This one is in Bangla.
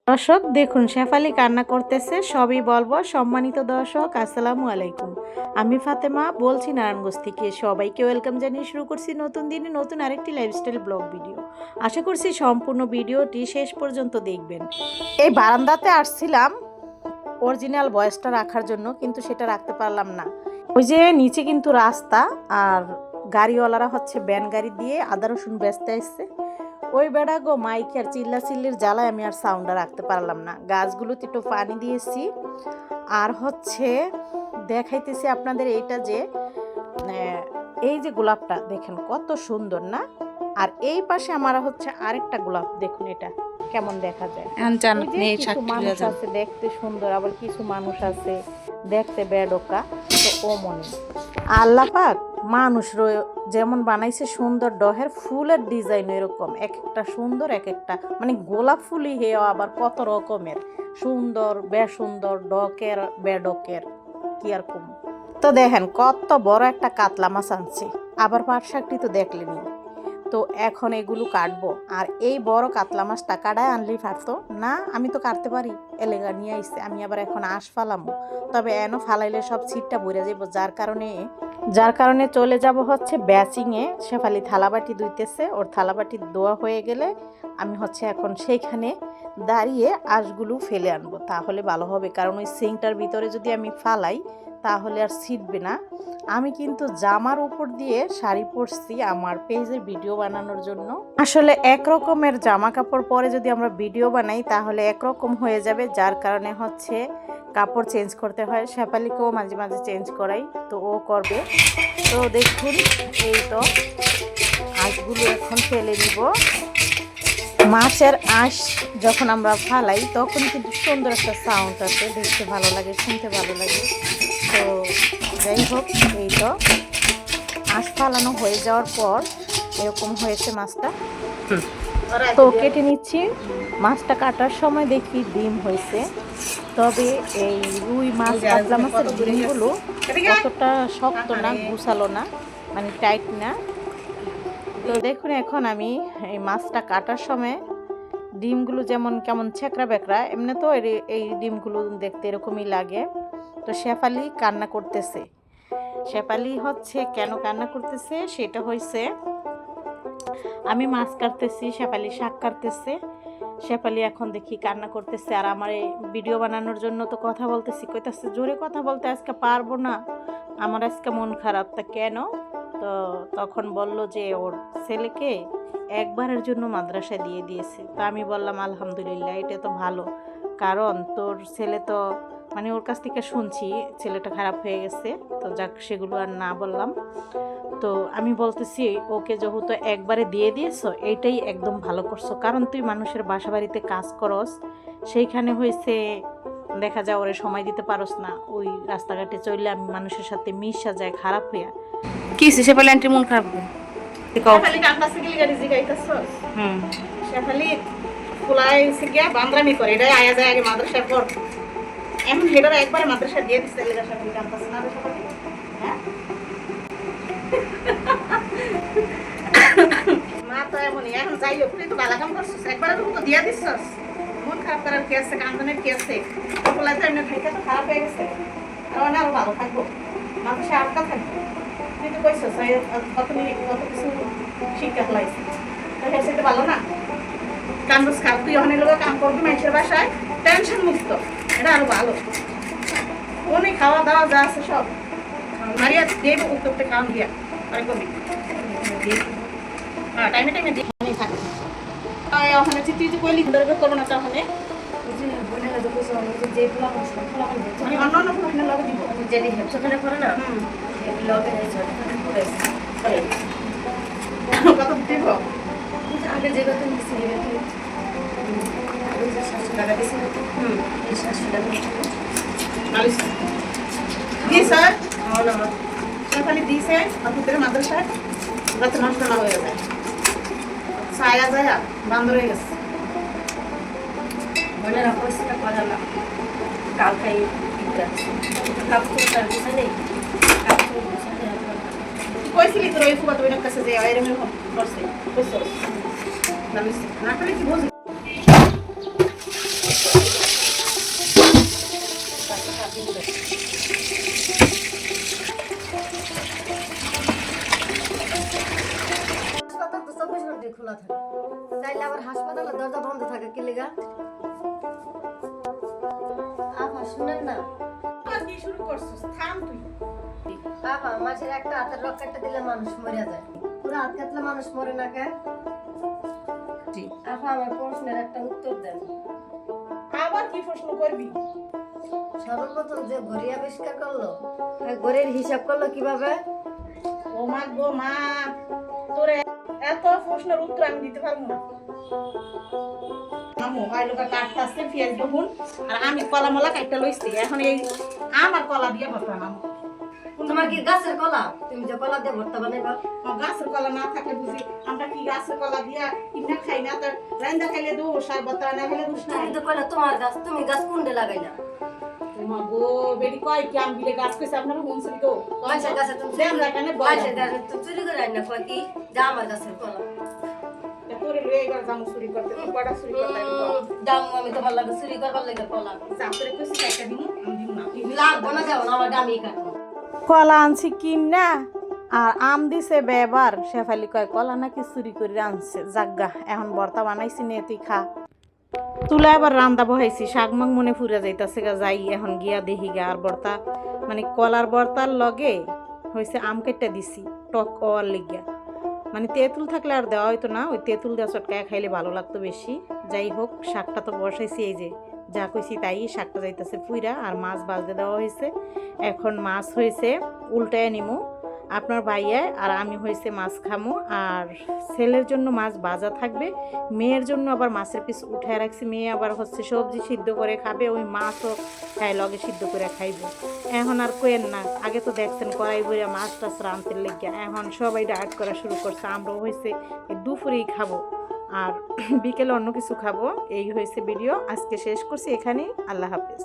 দর্শক দেখুন শেফালি কান্না করতেছে, সবই বলবো। সম্মানিত দর্শক আসসালামু আলাইকুম, আমি ফাতেমা বলছি নারায়ণগঞ্জ থেকে। সবাইকে ওয়েলকাম জানিয়ে শুরু করছি নতুন দিনে নতুন আরেকটি লাইফস্টাইল ব্লগ ভিডিও। আশা করছি সম্পূর্ণ ভিডিওটি শেষ পর্যন্ত দেখবেন। এই বারান্দাতে আসছিলাম অরিজিনাল ভয়েসটা রাখার জন্য, কিন্তু সেটা রাখতে পারলাম না। ওই যে নিচে কিন্তু রাস্তা, আর গাড়িওয়ালারা হচ্ছে ভ্যান গাড়ি দিয়ে আদা রসুন বেচতে আসছে। ওই বেড়া গো মাইক আর চিল্লা চিল্লির জ্বালায় আমি আর সাউন্ডটা রাখতে পারলাম না। গাছগুলোতে একটু পানি দিয়েছি, আর হচ্ছে দেখাইতেছি আপনাদের এইটা যে এই যে গোলাপটা দেখেন কত সুন্দর না। আর এই পাশে আমার হচ্ছে আরেকটা গোলাপ, দেখুন এটা কেমন দেখা যায়। কিছু মানুষ আছে দেখতে সুন্দর, আবার কিছু মানুষ আছে দেখতে বেডকা। তো ও মনে আল্লাহ পাক মানুষ যেমন বানাইছে সুন্দর, ডহের ফুলের ডিজাইন এরকম এক একটা সুন্দর, এক একটা মানে গোলাপ ফুলই হেও আবার কত রকমের সুন্দর, বেসুন্দর, ডকের বেডকের কি আর কম। তো দেখেন কত বড় একটা কাতলা মাছ আনছি, আবার পাট শাকটি তো দেখলেনি। তো এখন এগুলো কাটবো, আর এই বড় কাতলা মাছটা কাটায় আনলেই পারতো না, আমি তো কাটতে পারি, এলেগা নিয়ে আসছে। আমি আবার এখন আঁশ ফালামো, তবে এনো ফালাইলে সব ছিটটা ভরে যাবো, যার কারণে চলে যাব হচ্ছে ব্যাচিংয়ে। শেফালি থালাবাটি ধুইতেছে, ওর থালাবাটি ধোয়া হয়ে গেলে আমি হচ্ছে এখন সেইখানে দাঁড়িয়ে আঁশগুলো ফেলে আনবো, তাহলে ভালো হবে। কারণ ওই সিংটার ভিতরে যদি আমি ফালাই তাহলে আর ছিটবে না। আমি কিন্তু জামার উপর দিয়ে শাড়ি পরছি আমার পেজের ভিডিও বানানোর জন্য। আসলে একরকমের জামা কাপড় পরে যদি আমরা ভিডিও বানাই তাহলে একরকম হয়ে যাবে, যার কারণে হচ্ছে কাপড় চেঞ্জ করতে হয়। শেফালিকেও মাঝে মাঝে চেঞ্জ করাই, তো ও করবে। তো দেখুন এই তো আঁশগুলো এখন ফেলে নিব। মাছের আঁশ যখন আমরা ফালাই তখন কিন্তু সুন্দর একটা সাউন্ড আছে, দেখতে ভালো লাগে, শুনতে ভালো লাগে। তো যাই হোক, এই তো আঁশ ফালানো হয়ে যাওয়ার পর এরকম হয়েছে মাছটা। তো কেটে নিচ্ছি। মাছটা কাটার সময় দেখি ডিম হয়েছে, তবে এই রুই মাছ কাতলা মাছের ডিমগুলো অতটা শক্ত না, গুছালো না, মানে টাইট না। তো দেখুন এখন আমি এই মাছটা কাটার সময় ডিমগুলো যেমন কেমন ছেঁকড়া বেকড়া, এমনি তো এই ডিমগুলো দেখতে এরকমই লাগে। তো শেফালি কান্না করতেছে। শেফালি হচ্ছে কেন কান্না করতেছে সেটা হয়েছে, আমি মাছ কাটতেছি, শেফালি শাক কাটতেছে। শেফালি এখন দেখি কান্না করতেছে, আর আমার এই ভিডিও বানানোর জন্য তো কথা বলতেছি, কইতাছে জোরে কথা বলতে আজকে পারবো না, আমার আজকে মন খারাপ। তা কেন? তো তখন বলল যে ওর ছেলেকে একবারের জন্য মাদ্রাসায় দিয়ে দিয়েছে। তো আমি বললাম আলহামদুলিল্লাহ, এটা তো ভালো, কারণ তোর ছেলে তো মানে ওর কাছ থেকে শুনছি ছেলেটা খারাপ হয়ে গেছে। তো যাক, সেগুলো আর না বললাম। তো আমি বলতেছি ওকে যেহেতু একবারে দিয়ে দিয়েছো, এইটাই একদম ভালো করছো, কারণ তুই মানুষের বাসা বাড়িতে কাজ করস, সেইখানে হয়েছে দেখা যায় ওরে সময় দিতে পারস না। ওই রাস্তাঘাটে চললে আমি মানুষের সাথে মিশা যায় খারাপ হইয়া। কি শেফালি আন্টির মন খারাপ হবে? শেফালি কান্দাছে গিলি গাড়ি জিগাইতাছস। শেফালি ফুলাই সিগিয়া বান্দরামি করে, এটাই আয়া যায় আগে মাদ্রাসার পর। এখন হেডার একবারে মাদ্রাসা দিয়ে দিছে, লেগা শেফালি কান্দাছে না রে শেফালি। হ্যাঁ মা তো এমনই। এখন যাই হোক, তুই তো ভালো কাম করছিস, একবারে তো দিয়ে দিছস। মন খারাপ করার কি আছে, কান্দনের কি আছে? ফুলাই তো এমনি খাইতে তো খারাপ হয়ে গেছে, আর আরো ভালো থাকবো, মাদ্রাসা আটকা থাকবো। তুই তো কইছস কত কিছু শিক্ষা ফলাইছি, তাহলে সেটা ভালো না? কান্দস খারাপ, তুই অনেক লোক কাম করবি মানুষের বাসায়, টেনশন মুক্ত, এটা আরো ভালো। অনেক খাওয়া দাওয়া যা আছে সব মারিয়া দেব উত্তরতে কাম দিয়া আর কবি টাইমে টাইমে দিয়ে থাকে। ওখানে তুই যে কইলি দরকার করবো না, তাহলে অন্য অন্য কোনো লগে দিব যেটি হেপসাখানে করে না, লগে কত দিব আগে যে কথা নিচ্ছি 700 টাকা দিয়েছি, 700 টাকা দিয়েছে শেফালি দিয়েছে ভিতরে মাদ্রাসায়, যাতে নষ্ট না হয়ে যায়, ছায়া যায় বান্দর হয়ে গেছে। মনে রাখো সেটা করা না, কাল খাই কাপড় তার কিছু নেই, কাপড় কইছিলি তোর ওই ফুয়া তো কাছে যে এরকম করছে, বুঝছস না? না করে কি বুঝলি হাসপাতাল তো 24 ঘন্টাই খোলা থাকে, তাইলে আবার হাসপাতালের দরজা বন্ধ থাকে কি লিগা? আপা শুনেন না, কি শুরু করছিস? থাম তুই। আপা মাছের একটা হাতের রক্ষাটা দিলে মানুষ মরে যায়, পুরো হাত কাটলে মানুষ মরে না কে? জি। আপা আমার প্রশ্নের একটা উত্তর দেন। আবার কি প্রশ্ন করবি? সর্বপ্রথম যে ঘড়ি আবিষ্কার করলো, ওই ঘড়ির হিসাব করলো কিভাবে? ও মা গো মা, তোর এত প্রশ্নের উত্তর আমি দিতে পারবো না। আমার মোবাইল ওটা কাটতাছে পেঁয়াজ রসুন, আর আমি কলা মলা কাটতে লইছি, এখন এই আমার কলা দিয়ে ভর্তা নাম। তোমার কি গাছের কলা? তুমি যে কলা দিয়ে ভর্তা বানাইবা? গাছের কলা না থাকলে বুঝি আমরা কি গাছের কলা দিয়া কিনা খাই না, তার রান্দা খাইলে দোষ আর ভর্তা না খাইলে দোষ নাই। তুমি তো কইলা তোমার গাছ, তুমি গাছ কোনডে লাগাইলা? মা গো বেডি কয় কি আমি বিলে গাছ কইছে আপনারা শুনছেন তো? মানুষের গাছে তুমি দেন রাখানে বয় মানুষের গাছে তুমি চুরি করে আইনা কয় কি যা আমার গাছের কলা। তোরে লয়ে এবার জামু চুরি করতে, তুই কয়টা চুরি করতে আমি বল। দাম আমি তোমার লাগে চুরি করবার লাগে কলা। জাপরে কইছি একটা দিমু আমি দিমু না। লাগবো না, যাও না, আমার দামি কাটবো। কলা আনছি কিনা আর আম দিছে বেবার, শেফালি কয় কলা নাকি চুরি করে আনছে। জাগা এখন ভর্তা বানাইছি নে তুই খা। তুলা আবার রান্দা বহাইছি, শাক মাগ মনে ফুরে যাইতাছে গা, যাই এখন গিয়া দেখি গা। আর ভর্তা মানে কলার ভর্তার লগে হয়েছে আম কেটে দিছি টক হওয়ার লিগিয়া, মানে তেঁতুল থাকলে আর দেওয়া হইতো না, ওই তেঁতুল দেওয়া চটকায় খাইলে ভালো লাগতো বেশি। যাই হোক শাকটা তো বসাইছি, এই যে যা কইছি তাই, শাকটা যাইতেছে ফুইরা আর মাছ ভাজতে দেওয়া হয়েছে। এখন মাছ হয়েছে উল্টায় নিমু, আপনার ভাইয়া আর আমি হয়েছে মাছ খামু, আর ছেলের জন্য মাছ ভাজা থাকবে, মেয়ের জন্য আবার মাছের পিস উঠায় রাখছি। মেয়ে আবার হচ্ছে সবজি সিদ্ধ করে খাবে, ওই মাছও খাই লগে সিদ্ধ করে খাইব। এখন আর কোয়েন না, আগে তো দেখছেন কড়াই বইরা মাছ টাছ রাঁধতে লেগে, এখন সবাই ডায়েট করা শুরু করছে। আমরাও হয়েছে দুপুরেই খাবো আর বিকেলে অন্য কিছু খাবো। এই হয়েছে ভিডিও, আজকে শেষ করছি এখানেই। আল্লাহ হাফেজ।